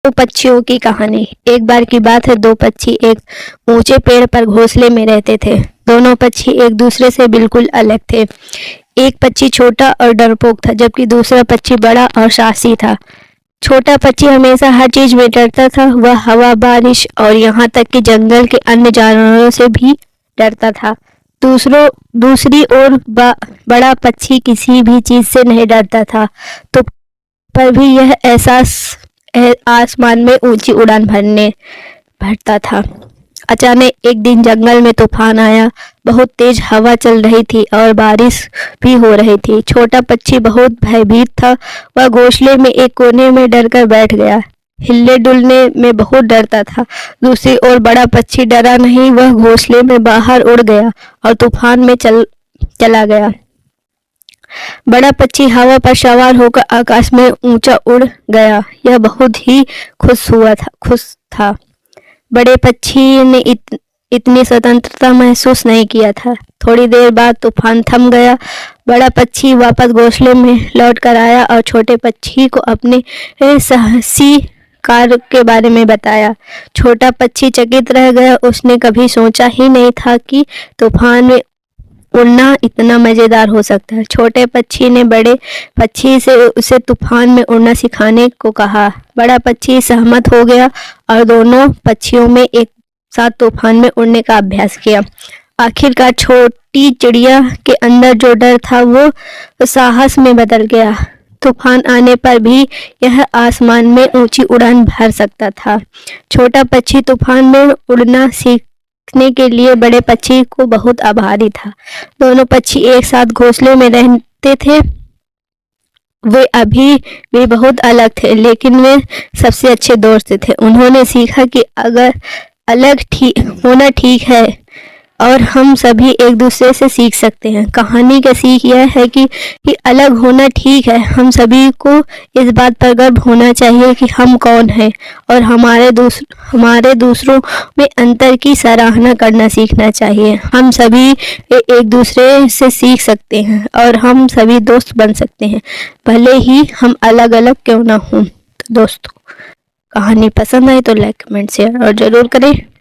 दो पक्षियों की कहानी। एक बार की बात है, दो पक्षी एक ऊंचे पेड़ पर घोंसले में रहते थे। दोनों पक्षी एक दूसरे से बिल्कुल अलग थे। एक पक्षी छोटा और डरपोक था, जबकि दूसरा पक्षी बड़ा और साहसी था। छोटा पक्षी हमेशा हर चीज में डरता था। वह हवा, बारिश और यहाँ तक कि जंगल के अन्य जानवरों से भी डरता था। दूसरी ओर बड़ा पक्षी किसी भी चीज से नहीं डरता था, तो पर भी यह एहसास आसमान में ऊंची उड़ान भरता था। अचानक एक दिन जंगल में तूफान आया। बहुत तेज हवा चल रही थी और बारिश भी हो रही थी। छोटा पक्षी बहुत भयभीत था। वह घोंसले में एक कोने में डरकर बैठ गया। हिलने डुलने में बहुत डरता था। दूसरी ओर बड़ा पक्षी डरा नहीं। वह घोंसले में बाहर उड़ गया और तूफान में चला गया। बड़ा पक्षी हवा पर सवार होकर आकाश में ऊंचा उड़ गया। यह बहुत ही खुश था। बड़े पक्षी ने इतनी स्वतंत्रता महसूस नहीं किया था। थोड़ी देर बाद तूफान थम गया। बड़ा पक्षी वापस घोंसले में लौट कर आया और छोटे पक्षी को अपने साहसी कार्य के बारे में बताया। छोटा पक्षी चकित रह गया। उसने कभी सोचा ही नहीं था कि तूफान में उड़ना इतना मजेदार हो सकता है। छोटे पक्षी ने बड़े पक्षी से उसे तूफान में उड़ना सिखाने को कहा। बड़ा पक्षी सहमत हो गया और दोनों पक्षियों में एक साथ तूफान में उड़ने का अभ्यास किया। आखिरकार छोटी चिड़िया के अंदर जो डर था वो साहस में बदल गया। तूफान आने पर भी यह आसमान में ऊंची उड़ान भर सकता था। छोटा पक्षी तूफान में उड़ना सीखने के लिए बड़े पक्षी को बहुत आभारी था। दोनों पक्षी एक साथ घोंसले में रहते थे। वे अभी भी बहुत अलग थे, लेकिन वे सबसे अच्छे दोस्त थे। उन्होंने सीखा कि अगर अलग होना ठीक है और हम सभी एक दूसरे से सीख सकते हैं। कहानी का सीख यह है कि अलग होना ठीक है। हम सभी को इस बात पर गर्व होना चाहिए कि हम कौन हैं और हमारे दूसरों में अंतर की सराहना करना सीखना चाहिए। हम सभी एक दूसरे से सीख सकते हैं और हम सभी दोस्त बन सकते हैं, भले ही हम अलग अलग क्यों ना हों। तो दोस्तों, कहानी पसंद आए तो लाइक, कमेंट, शेयर और ज़रूर करें।